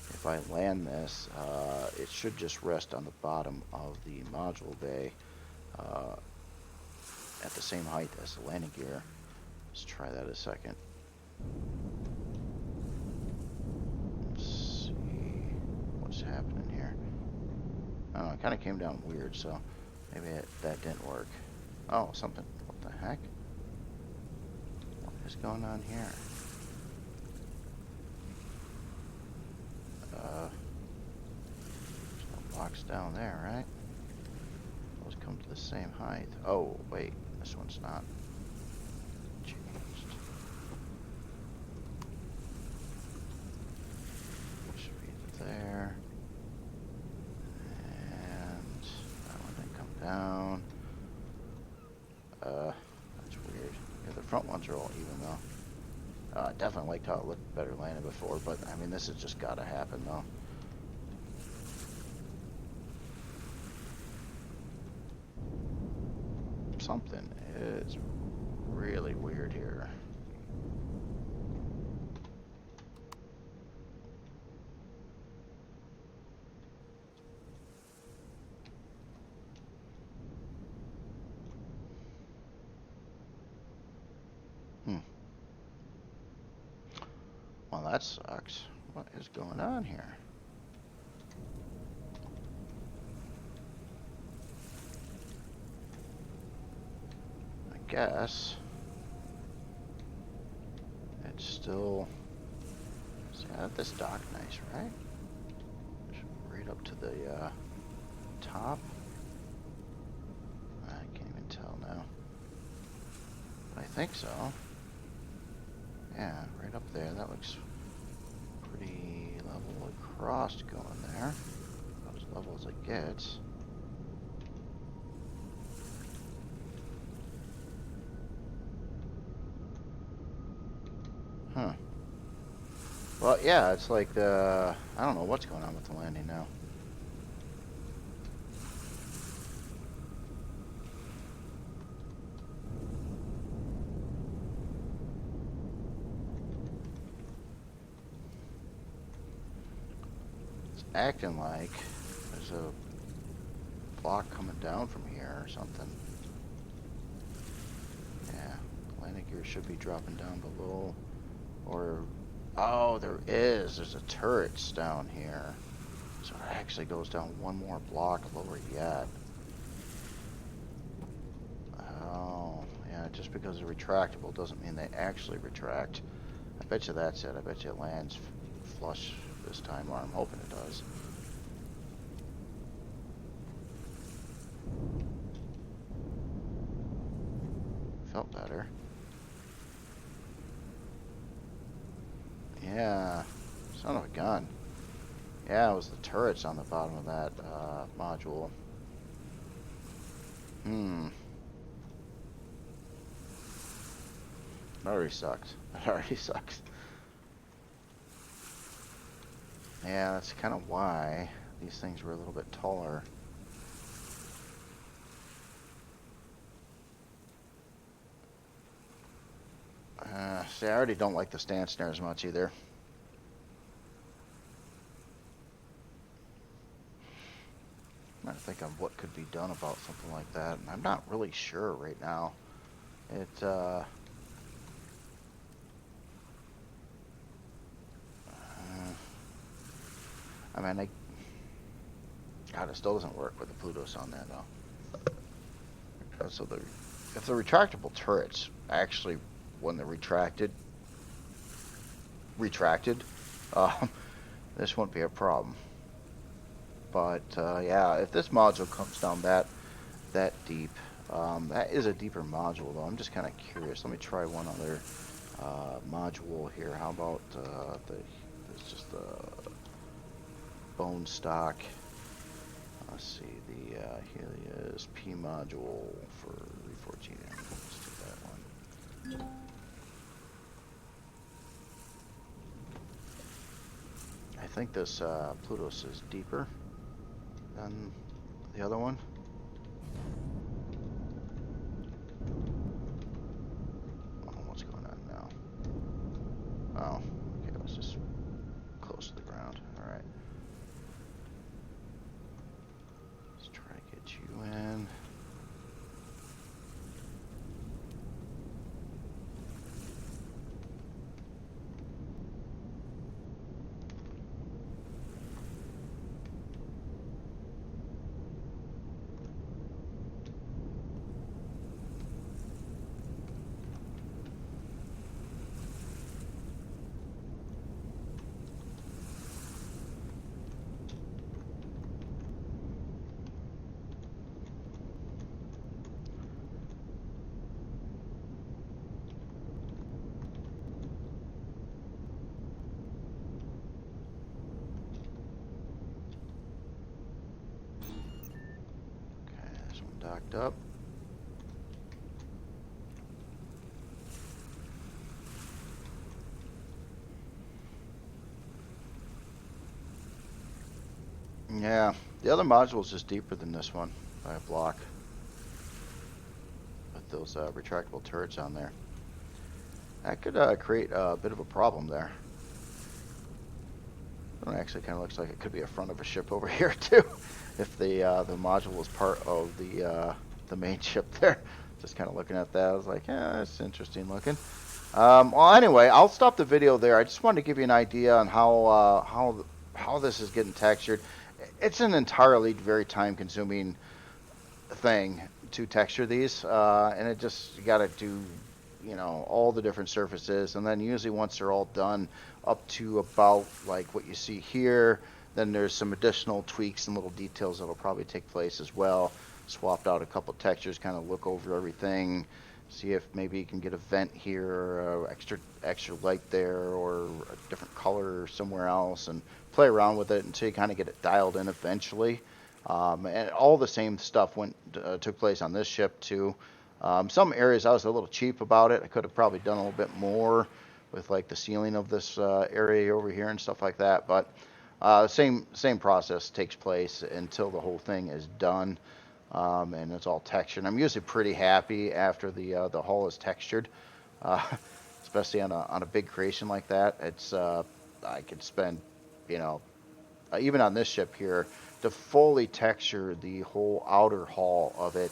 If I land this, it should just rest on the bottom of the module bay at the same height as the landing gear. Let's try that a second. Let's see what's happening here. I don't know, it kind of came down weird, so maybe that didn't work. Oh, something. What the heck? What is going on here? There's no blocks down there, right? Those come to the same height. Oh, wait, this one's not changed. Should be there. And that one didn't come down. That's weird. Yeah, the front ones are all even though. Definitely liked how it looked better landed before, but I mean, this has just got to happen though. Something is really weird here. Well, that sucks. What is going on here? I guess it's still. See, this dock nice, right? Right up to the top. I can't even tell now. I think so. Yeah, right up there. That looks pretty level across going there. About as level as it gets. Huh. Well, yeah, it's like I don't know what's going on with the landing now. Acting like there's a block coming down from here or something. Yeah, landing gear should be dropping down below. Or, oh, there is. There's a turrets down here. So it actually goes down one more block lower yet. Oh, yeah, just because they're retractable doesn't mean they actually retract. I bet you that's it. I bet you it lands flush this time, or I'm hoping it does. Felt better. Yeah, son of a gun. Yeah, it was the turrets on the bottom of that module. That already sucks. That already sucks. Yeah, that's kind of why these things were a little bit taller. See, I already don't like the stance snares much either. trying to think of what could be done about something like that, and I'm not really sure right now. It, I mean, God, it still doesn't work with the Plutos on that, though. So if the retractable turrets actually, when they're retracted, um, this won't be a problem. But yeah, if this module comes down that deep, that is a deeper module, though. I'm just kind of curious. Let me try one other module here. How about it's just the bone stock. Let's see, the Helios P module for Re14. Let's do that one. I think this Plutos is deeper than the other one. Oh, what's going on now? Oh, okay, it was just close to the ground. All right. Let's try to get you in. Docked up. Yeah, the other module is just deeper than this one by a block. With those retractable turrets on there. That could create a bit of a problem there. It actually kind of looks like it could be a front of a ship over here too, if the module was part of the main ship there. Just kind of looking at that, I was like, yeah, that's interesting looking. Well, anyway, I'll stop the video there. I just wanted to give you an idea on how this is getting textured. It's an entirely very time-consuming thing to texture these, and it just, you got to do, you know, all the different surfaces, and then usually once they're all done up to about like what you see here, then there's some additional tweaks and little details that'll probably take place as well. Swapped out a couple textures, kind of look over everything, see if maybe you can get a vent here, or extra light there, or a different color somewhere else, and play around with it until you kind of get it dialed in eventually. And all the same stuff took place on this ship too. Some areas I was a little cheap about it. I could have probably done a little bit more with like the ceiling of this area over here and stuff like that. But same process takes place until the whole thing is done, and it's all textured. I'm usually pretty happy after the hull is textured, especially on a big creation like that. It's I could spend, you know, even on this ship here, to fully texture the whole outer hull of it,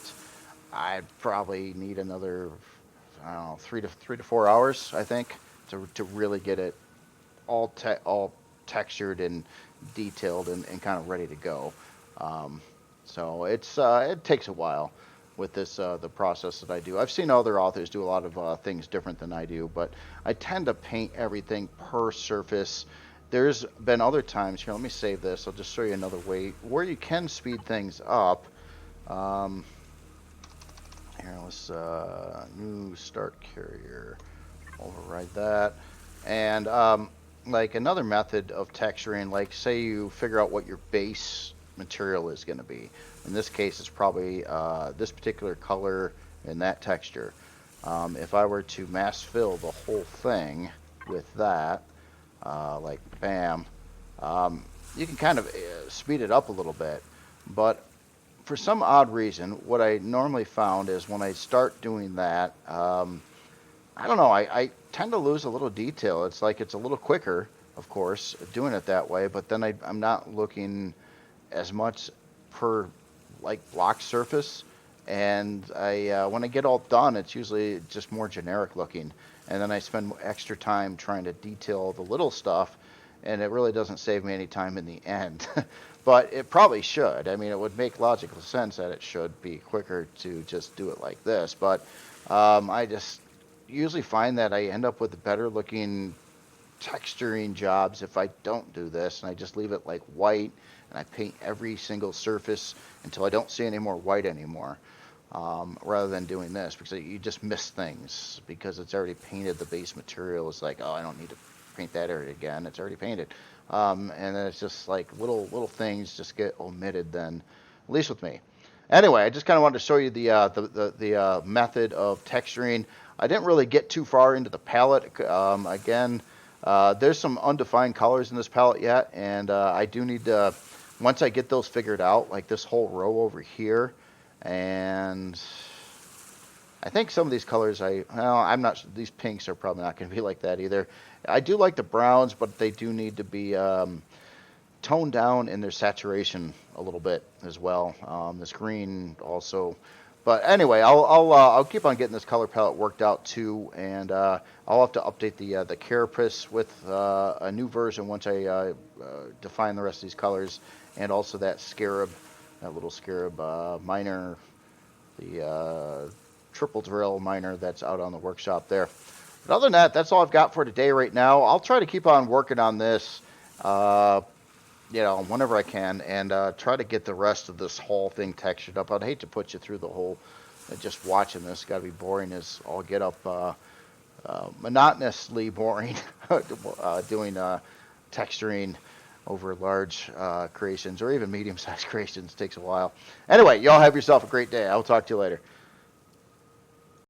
I'd probably need another, I don't know, 3 to 4 hours, I think, to really get it all textured and detailed and kind of ready to go. So it takes a while with this the process that I do. I've seen other authors do a lot of things different than I do, but I tend to paint everything per surface. There's been other times here. Let me save this. I'll just show you another way where you can speed things up. Here, let's new start carrier. Override that. And like another method of texturing, like say you figure out what your base material is going to be. In this case, it's probably this particular color and that texture. If I were to mass fill the whole thing with that, like bam, you can kind of speed it up a little bit. But for some odd reason, what I normally found is when I start doing that, I don't know, I tend to lose a little detail. It's like it's a little quicker, of course, doing it that way, but then I'm not looking as much per like block surface, and when I get all done, it's usually just more generic looking, and then I spend extra time trying to detail the little stuff, and it really doesn't save me any time in the end. But it probably should. I mean, it would make logical sense that it should be quicker to just do it like this, but I just usually find that I end up with better looking texturing jobs if I don't do this, and I just leave it like white, and I paint every single surface until I don't see any more white anymore, rather than doing this, because you just miss things because it's already painted. The base material is like, oh, I don't need to paint that area again, it's already painted. And then it's just like little things just get omitted then, at least with me. Anyway, I just kind of wanted to show you the method of texturing. I didn't really get too far into the palette. Again, there's some undefined colors in this palette yet, and I do need to, once I get those figured out, like this whole row over here, and I think some of these colors, I'm not, these pinks are probably not going to be like that either. I do like the browns, but they do need to be toned down in their saturation a little bit as well. This green also. But anyway, I'll keep on getting this color palette worked out too, and I'll have to update the carapace with a new version once I define the rest of these colors, and also that scarab, that little scarab miner, the triple drill miner that's out on the workshop there. But other than that, that's all I've got for today right now. I'll try to keep on working on this, whenever I can, and try to get the rest of this whole thing textured up. I'd hate to put you through the whole, just watching this. Got to be boring as all get up, monotonously boring, doing texturing over large creations, or even medium-sized creations. Takes a while. Anyway, y'all have yourself a great day. I'll talk to you later.